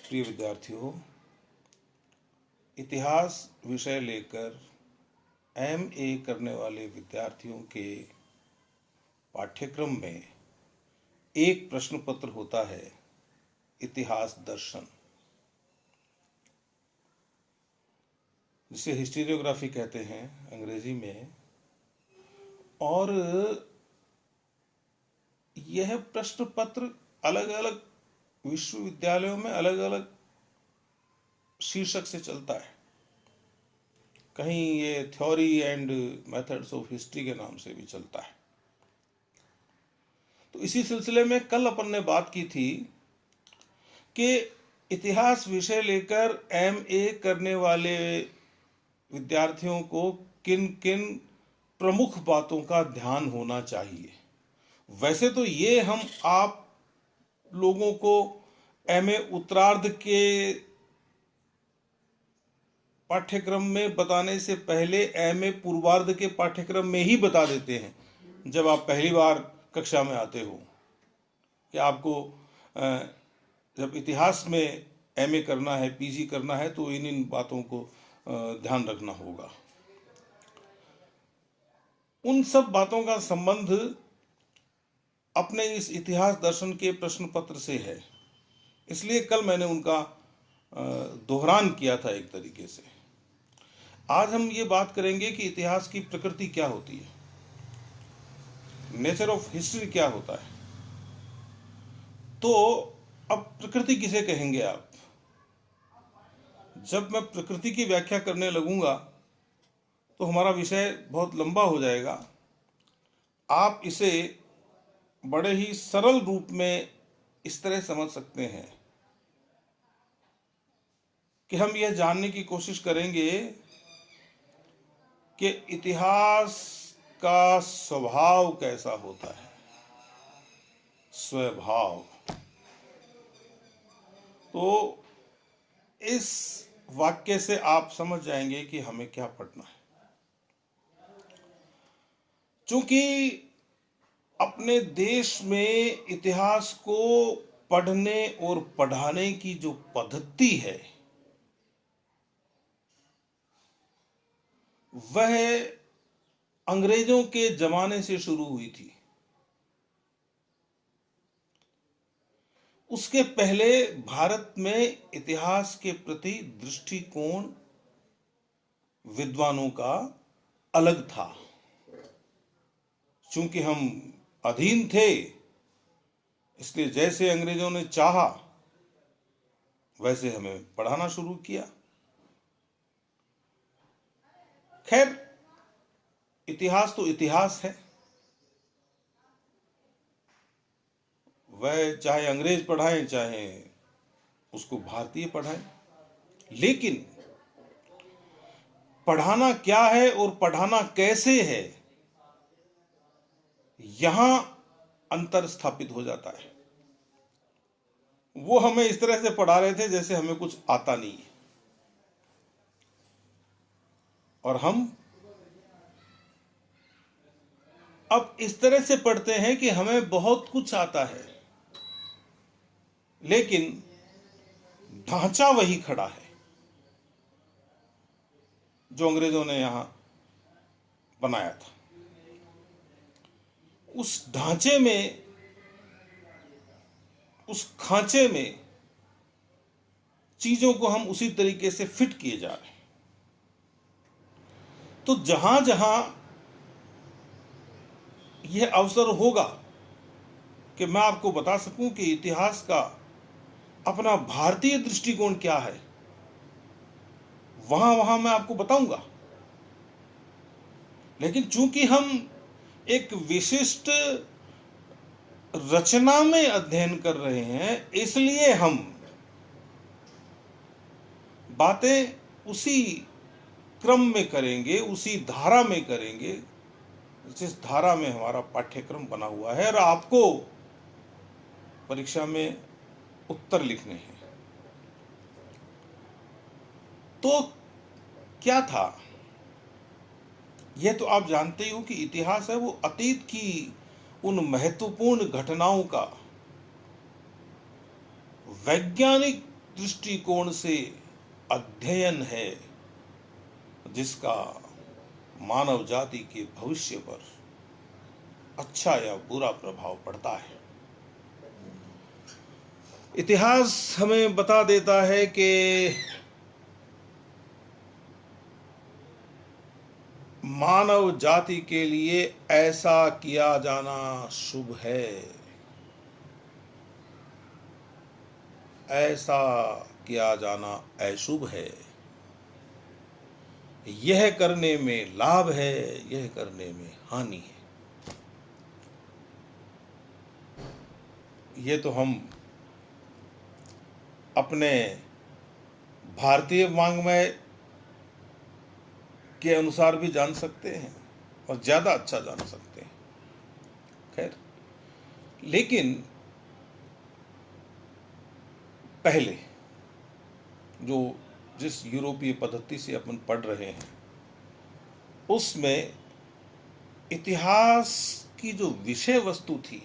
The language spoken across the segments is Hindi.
प्रिय विद्यार्थियों, इतिहास विषय लेकर एमए करने वाले विद्यार्थियों के पाठ्यक्रम में एक प्रश्न पत्र होता है, इतिहास दर्शन, जिसे हिस्टोरियोग्राफी कहते हैं अंग्रेजी में। और यह प्रश्न पत्र अलग अलग विश्वविद्यालयों में अलग अलग शीर्षक से चलता है। कहीं ये theory and methods of history के नाम से भी चलता है। तो इसी सिलसिले में कल अपन ने बात की थी कि इतिहास विषय लेकर एमए करने वाले विद्यार्थियों को किन किन प्रमुख बातों का ध्यान होना चाहिए। वैसे तो ये हम आप लोगों को एमए उत्तरार्ध के पाठ्यक्रम में बताने से पहले एमए पूर्वार्ध के पाठ्यक्रम में ही बता देते हैं। जब आप पहली बार कक्षा में आते हो कि आपको जब इतिहास में एमए करना है, पीजी करना है, तो इन बातों को ध्यान रखना होगा। उन सब बातों का संबंध अपने इस इतिहास दर्शन के प्रश्न पत्र से है, इसलिए कल मैंने उनका दोहरान किया था एक तरीके से। आज हम ये बात करेंगे कि इतिहास की प्रकृति क्या होती है, नेचर ऑफ हिस्ट्री क्या होता है। तो अब प्रकृति किसे कहेंगे आप? जब मैं प्रकृति की व्याख्या करने लगूंगा तो हमारा विषय बहुत लंबा हो जाएगा। आप इसे बड़े ही सरल रूप में इस तरह समझ सकते हैं कि हम यह जानने की कोशिश करेंगे कि इतिहास का स्वभाव कैसा होता है। स्वभाव, तो इस वाक्य से आप समझ जाएंगे कि हमें क्या पढ़ना है। चूंकि अपने देश में इतिहास को पढ़ने और पढ़ाने की जो पद्धति है वह अंग्रेजों के जमाने से शुरू हुई थी। उसके पहले भारत में इतिहास के प्रति दृष्टिकोण विद्वानों का अलग था। चूंकि हम अधीन थे, इसलिए जैसे अंग्रेजों ने चाहा वैसे हमें पढ़ाना शुरू किया। खैर, इतिहास तो इतिहास है, वह चाहे अंग्रेज पढ़ाएं चाहे उसको भारतीय पढ़ाएं, लेकिन पढ़ाना क्या है और पढ़ाना कैसे है, यहां अंतर स्थापित हो जाता है। वो हमें इस तरह से पढ़ा रहे थे जैसे हमें कुछ आता नहीं है, और हम अब इस तरह से पढ़ते हैं कि हमें बहुत कुछ आता है, लेकिन ढांचा वही खड़ा है जो अंग्रेजों ने यहां बनाया था। उस ढांचे में, उस खांचे में चीजों को हम उसी तरीके से फिट किए जा रहे हैं। तो जहां जहां यह अवसर होगा कि मैं आपको बता सकूं कि इतिहास का अपना भारतीय दृष्टिकोण क्या है, वहां वहां मैं आपको बताऊंगा। लेकिन चूंकि हम एक विशिष्ट रचना में अध्ययन कर रहे हैं, इसलिए हम बातें उसी क्रम में करेंगे, उसी धारा में करेंगे जिस धारा में हमारा पाठ्यक्रम बना हुआ है और आपको परीक्षा में उत्तर लिखने हैं। तो क्या था? यह तो आप जानते ही हो कि इतिहास है वो अतीत की उन महत्वपूर्ण घटनाओं का वैज्ञानिक दृष्टिकोण से अध्ययन है जिसका मानव जाति के भविष्य पर अच्छा या बुरा प्रभाव पड़ता है। इतिहास हमें बता देता है कि मानव जाति के लिए ऐसा किया जाना शुभ है, ऐसा किया जाना अशुभ है, यह करने में लाभ है, यह करने में हानि है। ये तो हम अपने भारतीय वाङ्मय के अनुसार भी जान सकते हैं और ज़्यादा अच्छा जान सकते हैं। खैर, लेकिन पहले जिस यूरोपीय पद्धति से अपन पढ़ रहे हैं उसमें इतिहास की जो विषय वस्तु थी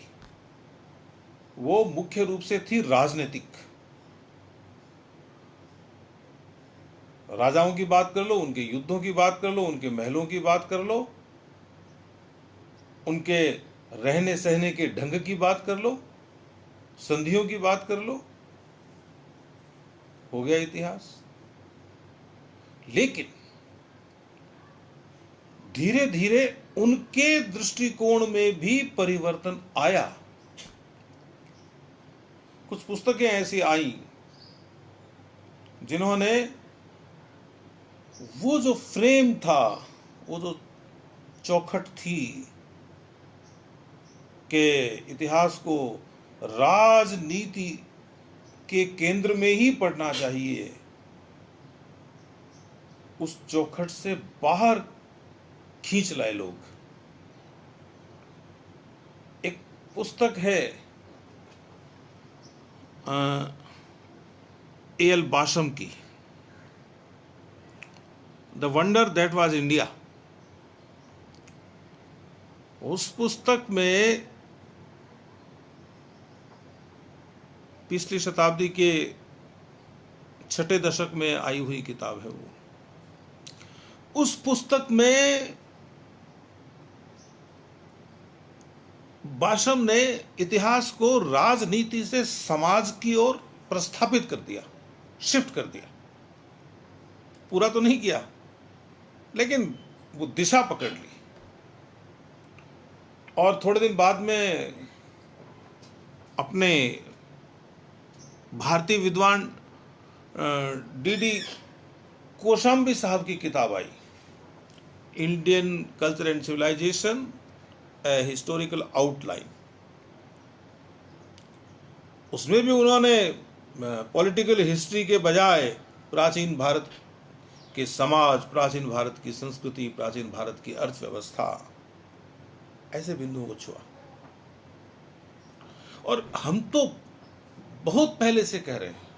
वो मुख्य रूप से थी राजनीतिक। राजाओं की बात कर लो, उनके युद्धों की बात कर लो, उनके महलों की बात कर लो, उनके रहने सहने के ढंग की बात कर लो, संधियों की बात कर लो, हो गया इतिहास। लेकिन धीरे धीरे उनके दृष्टिकोण में भी परिवर्तन आया। कुछ पुस्तकें ऐसी आई जिन्होंने वो जो फ्रेम था, वो जो चौखट थी कि इतिहास को राजनीति के केंद्र में ही पढ़ना चाहिए, उस चौखट से बाहर खींच लाए लोग। एक पुस्तक है ए.एल. बाशम की, the wonder that was India. उस पुस्तक में पिछली शताब्दी के 6 दशक में आई हुई किताब है वो। उस पुस्तक में बाशम ने इतिहास को राजनीति से समाज की ओर प्रस्थापित कर दिया, शिफ्ट कर दिया। पूरा तो नहीं किया, लेकिन वो दिशा पकड़ ली। और थोड़े दिन बाद में अपने भारतीय विद्वान डी.डी. कोशाम्बी साहब की किताब आई, Indian culture and civilisation, a historical outline. उसमें भी उन्होंने पॉलिटिकल हिस्ट्री के बजाय प्राचीन भारत के समाज, प्राचीन भारत की संस्कृति, प्राचीन भारत की अर्थव्यवस्था, ऐसे बिंदुओं को छुआ। और हम तो बहुत पहले से कह रहे हैं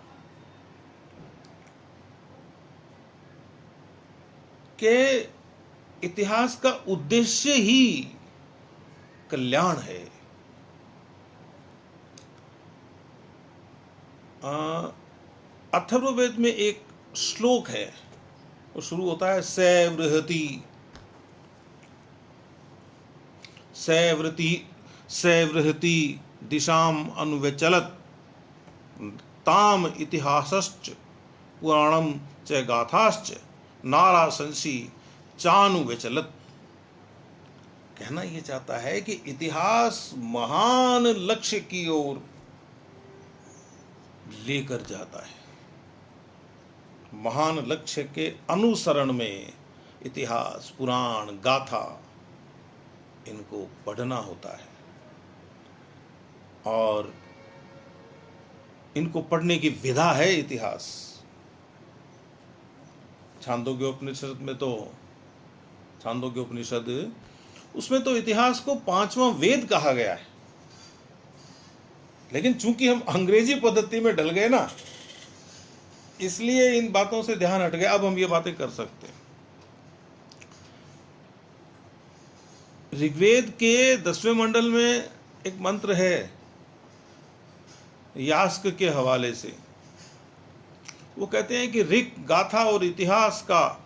कि इतिहास का उद्देश्य ही कल्याण है। अथर्ववेद में एक श्लोक है, वो शुरू होता है सैवृहति सैवृति सैवृहति दिशाम अनुविचलत ताम इतिहासश्च पुराणम च गाथाश्च नाराशंसी चानुविचलत। कहना यह चाहता है कि इतिहास महान लक्ष्य की ओर लेकर जाता है। महान लक्ष्य के अनुसरण में इतिहास, पुराण, गाथा, इनको पढ़ना होता है। और इनको पढ़ने की विधा है इतिहास। छांदोग्योपनिषद में तो, छांदोग्योपनिषद, उसमें तो इतिहास को 5वां वेद कहा गया है। लेकिन चूंकि हम अंग्रेजी पद्धति में डल गए ना, इसलिए इन बातों से ध्यान हट गया। अब हम ये बातें कर सकते हैं। ऋग्वेद के 10वें मंडल में एक मंत्र है यास्क के हवाले से, वो कहते हैं कि ऋक गाथा और इतिहास का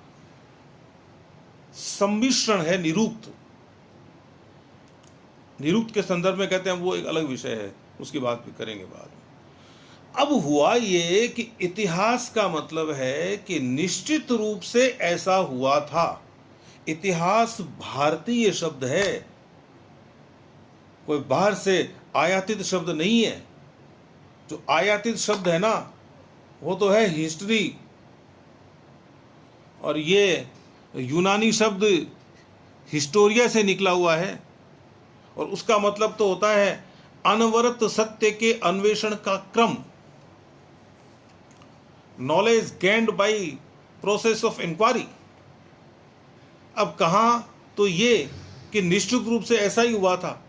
सम्मिश्रण है निरुक्त। निरुक्त के संदर्भ में कहते हैं वो एक अलग विषय है, उसकी बात भी करेंगे बाद में। अब हुआ ये कि इतिहास का मतलब है कि निश्चित रूप से ऐसा हुआ था। इतिहास भारतीय शब्द है, कोई बाहर से आयातित शब्द नहीं है। जो आयातित शब्द है ना, वो तो है हिस्ट्री, और ये यूनानी शब्द हिस्टोरिया से निकला हुआ है, और उसका मतलब तो होता है अनवरत सत्य के अन्वेषण का क्रम, knowledge gained by process of inquiry. अब कहाँ तो ये कि निश्चित रूप से ऐसा ही हुआ था,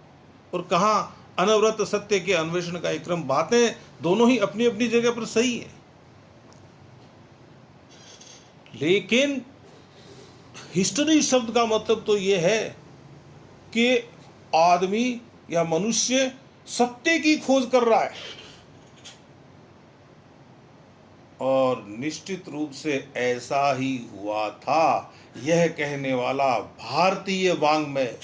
और कहाँ अनवरत सत्य के अन्वेषण का एक क्रम। बातें दोनों ही अपनी अपनी जगह पर सही है, लेकिन हिस्ट्री शब्द का मतलब तो ये है कि आदमी या मनुष्य सत्य की खोज कर रहा है, और निश्चित रूप से ऐसा ही हुआ था। यह कहने वाला भारतीय वाङ्मय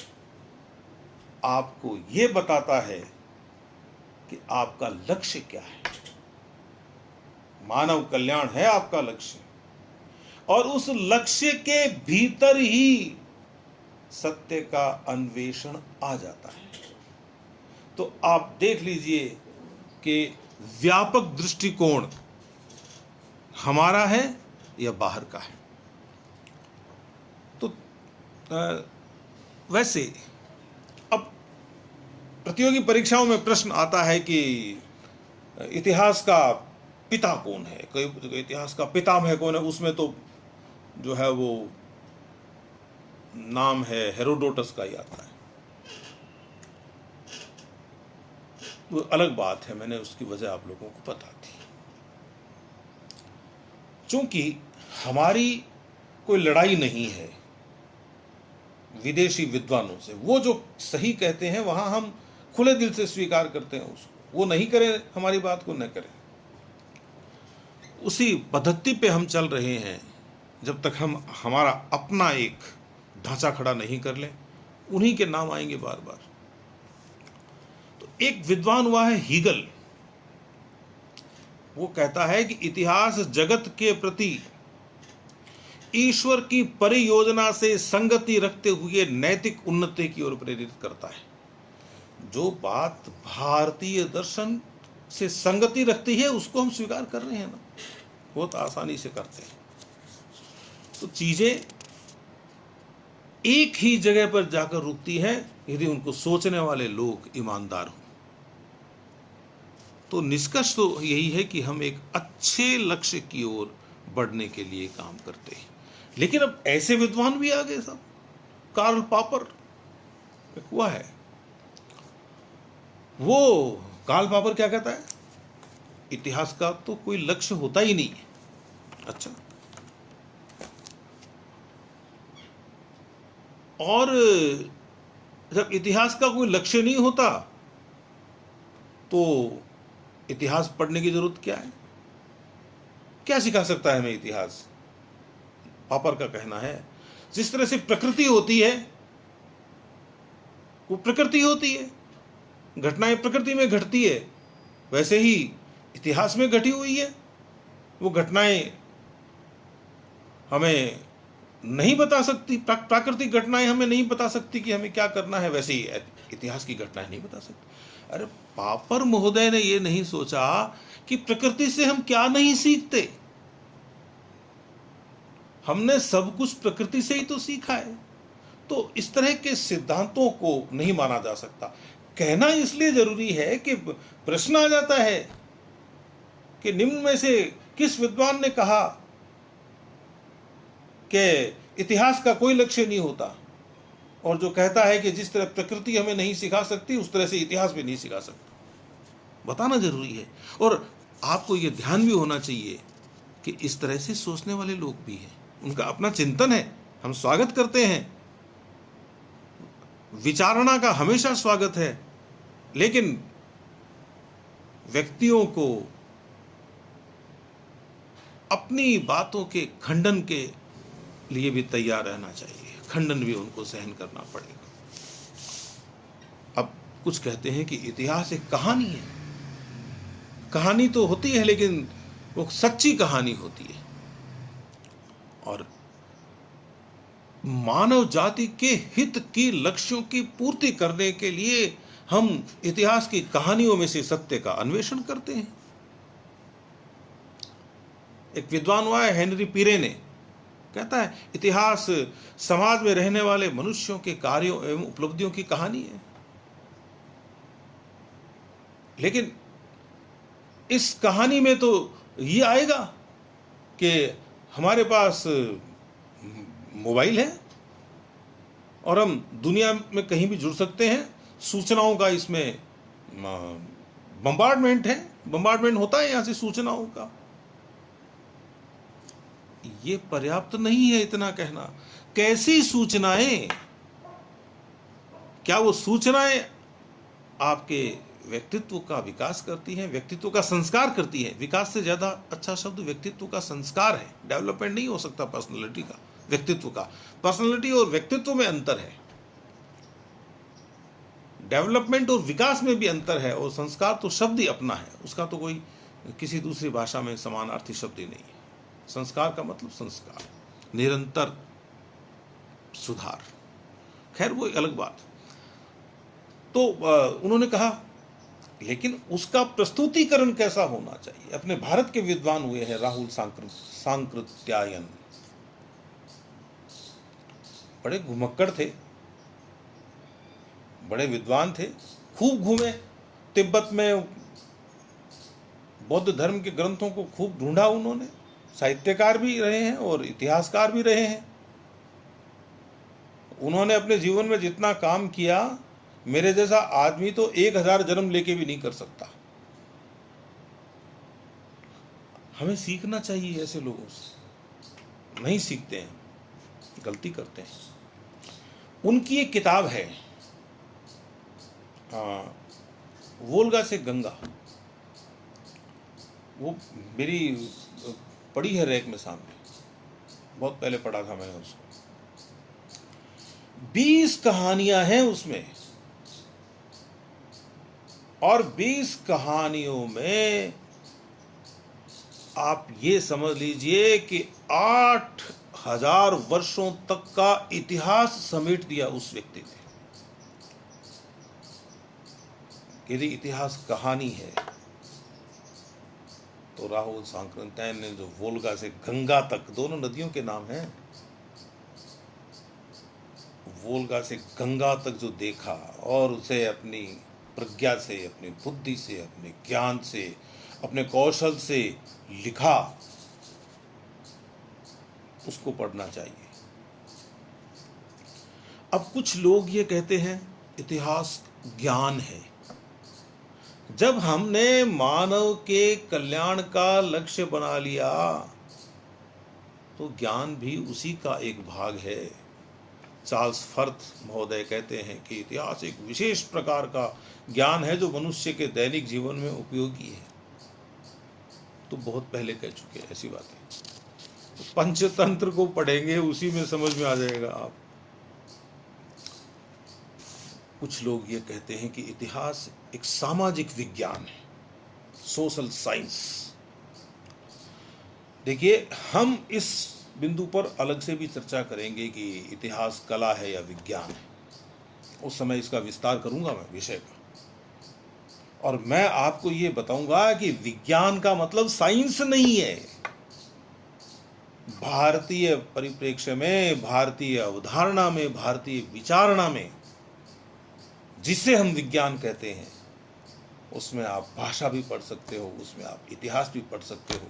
आपको यह बताता है कि आपका लक्ष्य क्या है। मानव कल्याण है आपका लक्ष्य, और उस लक्ष्य के भीतर ही सत्य का अन्वेषण आ जाता है। तो आप देख लीजिए कि व्यापक दृष्टिकोण हमारा है या बाहर का है। तो वैसे अब प्रतियोगी परीक्षाओं में प्रश्न आता है कि इतिहास का पिता कौन है, कोई इतिहास का पितामह कौन है। उसमें तो जो है वो नाम है हेरोडोटस का ही आता है। वो अलग बात है, मैंने उसकी वजह आप लोगों को पता थी। चूंकि हमारी कोई लड़ाई नहीं है विदेशी विद्वानों से, वो जो सही कहते हैं वहां हम खुले दिल से स्वीकार करते हैं उसको। वो नहीं करें हमारी बात को, न करें। उसी पद्धति पे हम चल रहे हैं जब तक हम हमारा अपना एक ढांचा खड़ा नहीं कर लें। उन्हीं के नाम आएंगे बार बार। तो एक विद्वान हुआ है हीगल, वो कहता है कि इतिहास जगत के प्रति ईश्वर की परियोजना से संगति रखते हुए नैतिक उन्नति की ओर प्रेरित करता है। जो बात भारतीय दर्शन से संगति रखती है उसको हम स्वीकार कर रहे हैं ना, बहुत आसानी से करते हैं। तो चीजें एक ही जगह पर जाकर रुकती हैं यदि उनको सोचने वाले लोग ईमानदार हों। तो निष्कर्ष तो यही है कि हम एक अच्छे लक्ष्य की ओर बढ़ने के लिए काम करते हैं। लेकिन अब ऐसे विद्वान भी आ गए सब। कार्ल पापर हुआ है, वो कार्ल पापर क्या कहता है, इतिहास का तो कोई लक्ष्य होता ही नहीं है। अच्छा, और जब इतिहास का कोई लक्ष्य नहीं होता तो इतिहास पढ़ने की जरूरत क्या है? क्या सिखा सकता है हमें इतिहास? पापर का कहना है जिस तरह से प्रकृति होती है वो प्रकृति होती है, घटनाएं प्रकृति में घटती है, वैसे ही इतिहास में घटी हुई है। वो घटनाएं हमें नहीं बता सकती, प्राकृतिक घटनाएं हमें नहीं बता सकती कि हमें क्या करना है, वैसे ही इतिहास की घटनाएं नहीं बता सकती। अरे पापर महोदय ने ये नहीं सोचा कि प्रकृति से हम क्या नहीं सीखते। हमने सब कुछ प्रकृति से ही तो सीखा है। तो इस तरह के सिद्धांतों को नहीं माना जा सकता। कहना इसलिए जरूरी है कि प्रश्न आ जाता है कि निम्न में से किस विद्वान ने कहा कि इतिहास का कोई लक्ष्य नहीं होता, और जो कहता है कि जिस तरह प्रकृति हमें नहीं सिखा सकती उस तरह से इतिहास भी नहीं सिखा सकता। बताना जरूरी है। और आपको यह ध्यान भी होना चाहिए कि इस तरह से सोचने वाले लोग भी हैं, उनका अपना चिंतन है, हम स्वागत करते हैं, विचारणा का हमेशा स्वागत है। लेकिन व्यक्तियों को अपनी बातों के खंडन के लिए भी तैयार रहना चाहिए, खंडन भी उनको सहन करना पड़ेगा। अब कुछ कहते हैं कि इतिहास एक कहानी है। कहानी तो होती है, लेकिन वो सच्ची कहानी होती है, और मानव जाति के हित की लक्ष्यों की पूर्ति करने के लिए हम इतिहास की कहानियों में से सत्य का अन्वेषण करते हैं। एक विद्वान हुआ है हेनरी पीरे ने, कहता है इतिहास समाज में रहने वाले मनुष्यों के कार्यों एवं उपलब्धियों की कहानी है। लेकिन इस कहानी में तो ये आएगा कि हमारे पास मोबाइल है और हम दुनिया में कहीं भी जुड़ सकते हैं, सूचनाओं का इसमें बम्बार्डमेंट है, बम्बार्डमेंट होता है यहां से सूचनाओं का। ये पर्याप्त नहीं है इतना कहना। कैसी सूचनाएं? क्या वो सूचनाएं आपके व्यक्तित्व का विकास करती हैं, व्यक्तित्व का संस्कार करती है? विकास से ज्यादा अच्छा शब्द व्यक्तित्व का संस्कार है। डेवलपमेंट नहीं हो सकता पर्सनालिटी का, व्यक्तित्व का। पर्सनालिटी और व्यक्तित्व में अंतर है, डेवलपमेंट और विकास में भी अंतर है, और संस्कार तो शब्द ही अपना है, उसका तो कोई किसी दूसरी भाषा में समानार्थी शब्द ही नहीं है। संस्कार का मतलब संस्कार, निरंतर सुधार। खैर वो एक अलग बात। तो उन्होंने कहा लेकिन उसका प्रस्तुतिकरण कैसा होना चाहिए। अपने भारत के विद्वान हुए हैं राहुल सांकृत्यायन, बड़े घुमक्कड़ थे, बड़े विद्वान थे, खूब घूमे तिब्बत में, बौद्ध धर्म के ग्रंथों को खूब ढूंढा उन्होंने, साहित्यकार भी रहे हैं और इतिहासकार भी रहे हैं। उन्होंने अपने जीवन में जितना काम किया, मेरे जैसा आदमी तो 1000 जन्म लेके भी नहीं कर सकता। हमें सीखना चाहिए ऐसे लोगों से, नहीं सीखते हैं, गलती करते हैं। उनकी एक किताब है, वोल्गा से गंगा, वो मेरी पड़ी है रैक में सामने, बहुत पहले पढ़ा था मैंने उसको। 20 कहानियां हैं उसमें, और 20 कहानियों में आप ये समझ लीजिए कि 8000 वर्षों तक का इतिहास समेट दिया उस व्यक्ति ने। यदि इतिहास कहानी है तो राहुल सांकृत्यायन ने जो वोल्गा से गंगा तक, दोनों नदियों के नाम हैं, वोल्गा से गंगा तक जो देखा और उसे अपनी प्रज्ञा से, अपनी बुद्धि से, अपने ज्ञान से, अपने कौशल से लिखा, उसको पढ़ना चाहिए। अब कुछ लोग ये कहते हैं इतिहास ज्ञान है। जब हमने मानव के कल्याण का लक्ष्य बना लिया तो ज्ञान भी उसी का एक भाग है। चार्ल्स फर्थ महोदय कहते हैं कि इतिहास एक विशेष प्रकार का ज्ञान है जो मनुष्य के दैनिक जीवन में उपयोगी है। तो बहुत पहले कह चुके हैं ऐसी बातें। तो पंचतंत्र को पढ़ेंगे, उसी में समझ में आ जाएगा आप। कुछ लोग ये कहते हैं कि इतिहास एक सामाजिक विज्ञान है, सोशल साइंस। देखिए, हम इस बिंदु पर अलग से भी चर्चा करेंगे कि इतिहास कला है या विज्ञान है। उस समय इसका विस्तार करूंगा मैं विषय का, और मैं आपको ये बताऊंगा कि विज्ञान का मतलब साइंस नहीं है। भारतीय परिप्रेक्ष्य में, भारतीय अवधारणा में, भारतीय विचारणा में जिसे हम विज्ञान कहते हैं, उसमें आप भाषा भी पढ़ सकते हो, उसमें आप इतिहास भी पढ़ सकते हो,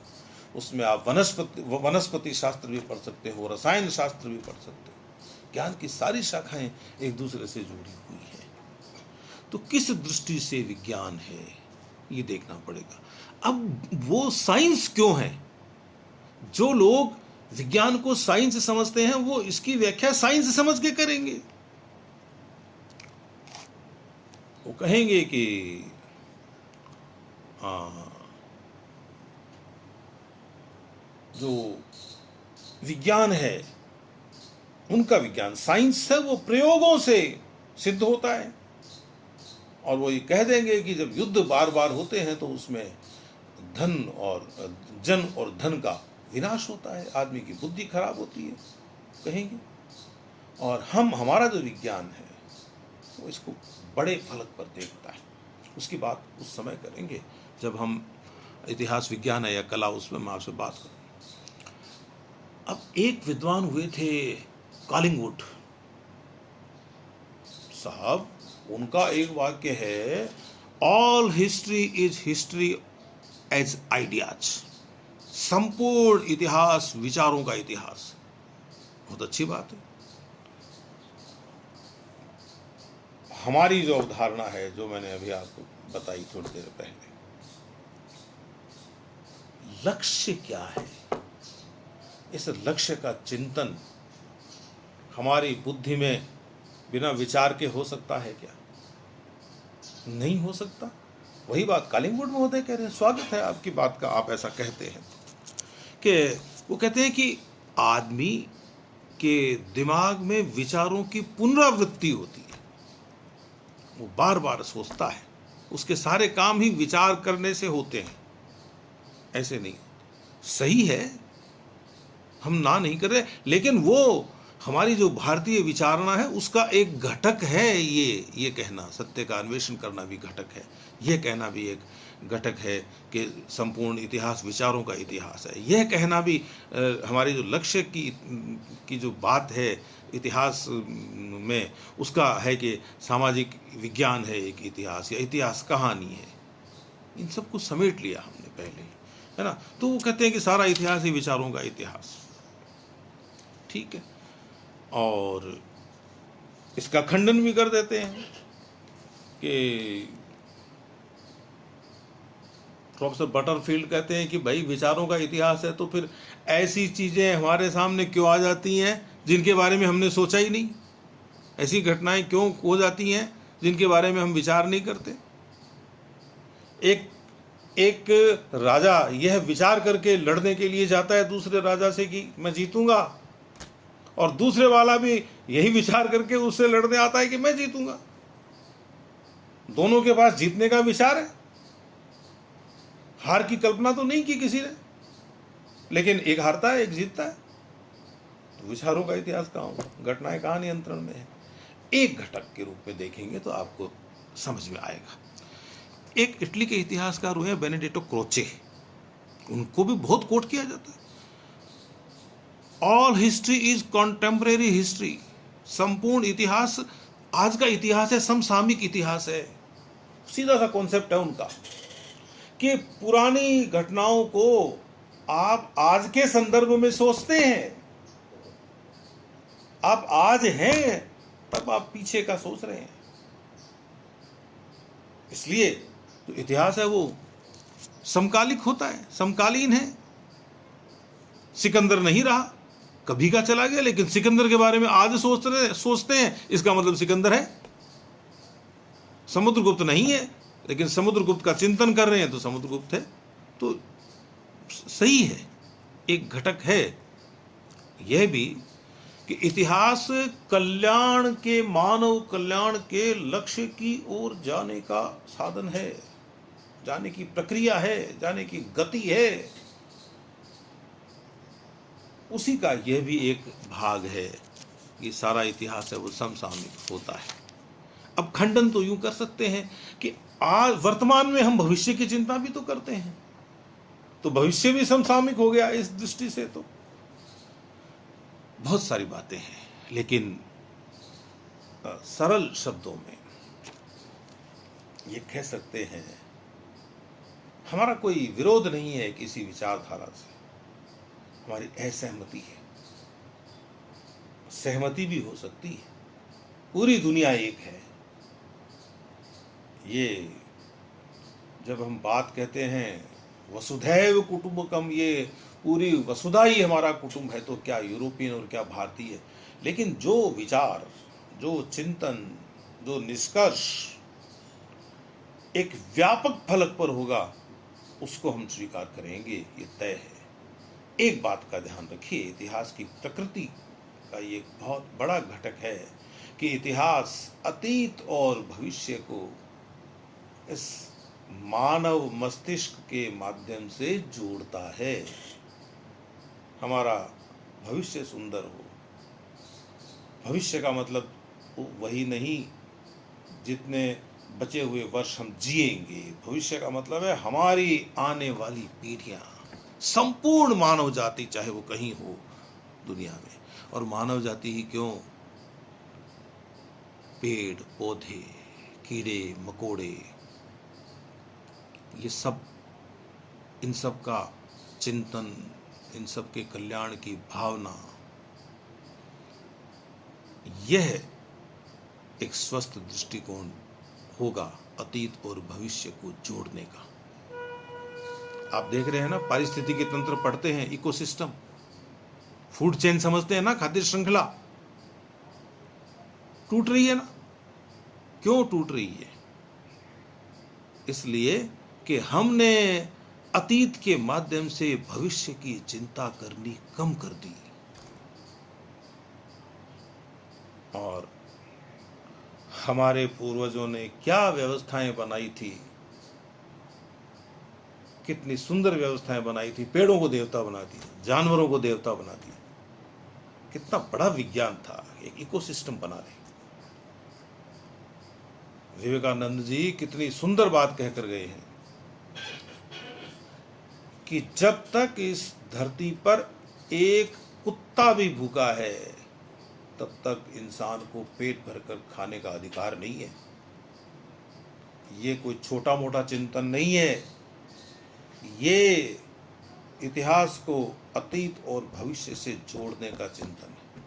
उसमें आप वनस्पति शास्त्र भी पढ़ सकते हो, रसायन शास्त्र भी पढ़ सकते हो। ज्ञान की सारी शाखाएं एक दूसरे से जुड़ी हुई हैं। तो किस दृष्टि से विज्ञान है ये देखना पड़ेगा। अब वो साइंस क्यों है? जो लोग विज्ञान को साइंस समझते हैं वो इसकी व्याख्या साइंस समझ के करेंगे। वो कहेंगे कि जो विज्ञान है, उनका विज्ञान, साइंस है, वो प्रयोगों से सिद्ध होता है। और वो ये कह देंगे कि जब युद्ध बार बार होते हैं तो उसमें धन और जन और धन का विनाश होता है, आदमी की बुद्धि खराब होती है, कहेंगे। और हमारा जो विज्ञान है वो इसको बड़े फलक पर देखता है। उसकी बात उस समय करेंगे जब हम इतिहास विज्ञान है या कला, उसमें मैं आपसे बात करूँ। अब एक विद्वान हुए थे कॉलिंगवुड साहब, उनका एक वाक्य है, all history is history as ideas. संपूर्ण इतिहास विचारों का इतिहास। बहुत अच्छी बात है। हमारी जो अवधारणा है, जो मैंने अभी आपको बताई थोड़ी देर पहले, लक्ष्य क्या है, इस लक्ष्य का चिंतन हमारी बुद्धि में बिना विचार के हो सकता है क्या? नहीं हो सकता। वही बात कॉलिंगवुड महोदय कह रहे हैं। स्वागत है आपकी बात का, आप ऐसा कहते हैं कि वो कहते हैं कि आदमी के दिमाग में विचारों की पुनरावृत्ति होती है, वो बार बार सोचता है, उसके सारे काम ही विचार करने से होते हैं, ऐसे नहीं। सही है, हम ना नहीं कर रहे, लेकिन वो हमारी जो भारतीय विचारणा है उसका एक घटक है। ये कहना, सत्य का अन्वेषण करना भी घटक है, यह कहना भी एक घटक है कि संपूर्ण इतिहास विचारों का इतिहास है। यह कहना भी हमारे जो लक्ष्य की जो बात है इतिहास में, उसका है कि सामाजिक विज्ञान है एक इतिहास, या इतिहास कहानी है। इन सब को समेट लिया हमने पहले ही, है ना। तो वो कहते हैं कि सारा इतिहास ही विचारों का इतिहास, ठीक है। और इसका खंडन भी कर देते हैं कि प्रोफेसर बटरफील्ड कहते हैं कि भाई विचारों का इतिहास है तो फिर ऐसी चीज़ें हमारे सामने क्यों आ जाती हैं जिनके बारे में हमने सोचा ही नहीं, ऐसी घटनाएं क्यों हो जाती हैं जिनके बारे में हम विचार नहीं करते। एक राजा यह विचार करके लड़ने के लिए जाता है दूसरे राजा से कि मैं जीतूंगा, और दूसरे वाला भी यही विचार करके उससे लड़ने आता है कि मैं जीतूंगा। दोनों के पास जीतने का विचार है, हार की कल्पना तो नहीं की किसी ने, लेकिन एक हारता है एक जीतता है। तो विचारों का इतिहास कहाँ होगा, घटनाएं कहाँ नियंत्रण में है। एक घटक के रूप में देखेंगे तो आपको समझ में आएगा। एक इटली के इतिहासकार हुए बेनेडिटो क्रोचे, उनको भी बहुत कोट किया जाता है। All history is contemporary history. संपूर्ण इतिहास आज का इतिहास है, समसामयिक इतिहास है। सीधा सा कॉन्सेप्ट है उनका कि पुरानी घटनाओं को आप आज के संदर्भ में सोचते हैं, आप आज हैं तब आप पीछे का सोच रहे हैं। इसलिए जो इतिहास है वो समकालिक होता है, समकालीन है। सिकंदर नहीं रहा, कभी का चला गया, लेकिन सिकंदर के बारे में आज सोचते हैं, इसका मतलब सिकंदर है। समुद्रगुप्त नहीं है, लेकिन समुद्रगुप्त का चिंतन कर रहे हैं तो समुद्रगुप्त है। तो सही है, एक घटक है यह भी कि इतिहास कल्याण के, मानव कल्याण के लक्ष्य की ओर जाने का साधन है, जाने की प्रक्रिया है, जाने की गति है। उसी का यह भी एक भाग है कि सारा इतिहास है वो समसामयिक होता है। अब खंडन तो यूं कर सकते हैं कि आज वर्तमान में हम भविष्य की चिंता भी तो करते हैं, तो भविष्य भी समसामयिक हो गया इस दृष्टि से। तो बहुत सारी बातें हैं, लेकिन सरल शब्दों में ये कह सकते हैं, हमारा कोई विरोध नहीं है किसी विचारधारा से, हमारी असहमति है। सहमति भी हो सकती है, पूरी दुनिया एक है। ये जब हम बात कहते हैं वसुधैव कुटुंबकम, ये पूरी वसुधा ही हमारा कुटुंब है, तो क्या यूरोपियन और क्या भारतीय। लेकिन जो विचार, जो चिंतन, जो निष्कर्ष एक व्यापक फलक पर होगा उसको हम स्वीकार करेंगे, ये तय है। एक बात का ध्यान रखिए, इतिहास की प्रकृति का ये एक बहुत बड़ा घटक है कि इतिहास अतीत और भविष्य को इस मानव मस्तिष्क के माध्यम से जोड़ता है। हमारा भविष्य सुंदर हो, भविष्य का मतलब वही नहीं जितने बचे हुए वर्ष हम जिएंगे, भविष्य का मतलब है हमारी आने वाली पीढ़ियां, संपूर्ण मानव जाति, चाहे वो कहीं हो दुनिया में। और मानव जाति ही क्यों, पेड़ पौधे, कीड़े मकोड़े, ये सब, इन सब का चिंतन, इन सब के कल्याण की भावना, यह एक स्वस्थ दृष्टिकोण होगा अतीत और भविष्य को जोड़ने का। आप देख रहे हैं ना, पारिस्थितिकी तंत्र पढ़ते हैं, इकोसिस्टम, फूड चेन समझते हैं ना, खाद्य श्रृंखला टूट रही है ना। क्यों टूट रही है? इसलिए कि हमने अतीत के माध्यम से भविष्य की चिंता करनी कम कर दी। और हमारे पूर्वजों ने क्या व्यवस्थाएं बनाई थी, कितनी सुंदर व्यवस्थाएं बनाई थी। पेड़ों को देवता बना दिया, जानवरों को देवता बना दिया, कितना बड़ा विज्ञान था, एक इकोसिस्टम बना रहे। विवेकानंद जी कितनी सुंदर बात कहकर गए हैं कि जब तक इस धरती पर एक कुत्ता भी भूखा है, तब तक इंसान को पेट भरकर खाने का अधिकार नहीं है। ये कोई छोटा मोटा चिंतन नहीं है, ये इतिहास को अतीत और भविष्य से जोड़ने का चिंतन है।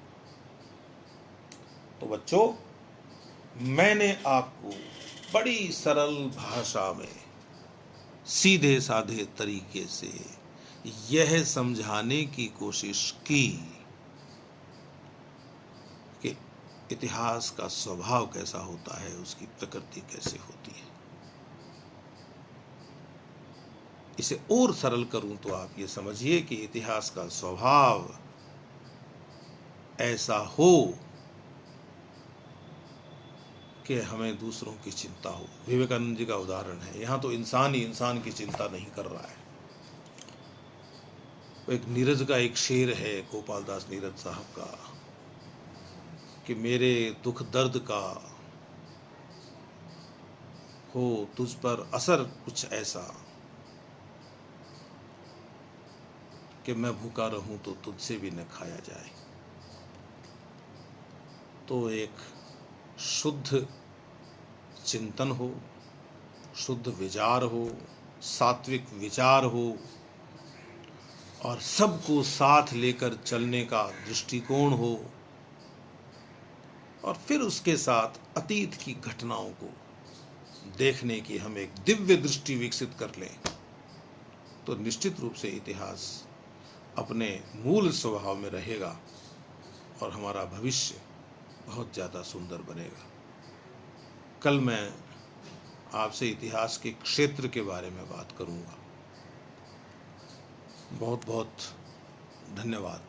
तो बच्चों, मैंने आपको बड़ी सरल भाषा में, सीधे साधे तरीके से यह समझाने की कोशिश की कि इतिहास का स्वभाव कैसा होता है, उसकी प्रकृति कैसे होती है। इसे और सरल करूं तो आप ये समझिए कि इतिहास का स्वभाव ऐसा हो कि हमें दूसरों की चिंता हो। विवेकानंद जी का उदाहरण है, यहाँ तो इंसान ही इंसान की चिंता नहीं कर रहा है। एक नीरज का एक शेर है, गोपाल दास नीरज साहब का, कि मेरे दुख दर्द का हो तुझ पर असर कुछ ऐसा कि मैं भूखा रहूं तो तुझसे भी न खाया जाए। तो एक शुद्ध चिंतन हो, शुद्ध विचार हो, सात्विक विचार हो, और सबको साथ लेकर चलने का दृष्टिकोण हो, और फिर उसके साथ अतीत की घटनाओं को देखने की हम एक दिव्य दृष्टि विकसित कर लें, तो निश्चित रूप से इतिहास अपने मूल स्वभाव में रहेगा और हमारा भविष्य बहुत ज़्यादा सुंदर बनेगा। कल मैं आपसे इतिहास के क्षेत्र के बारे में बात करूंगा। बहुत बहुत धन्यवाद।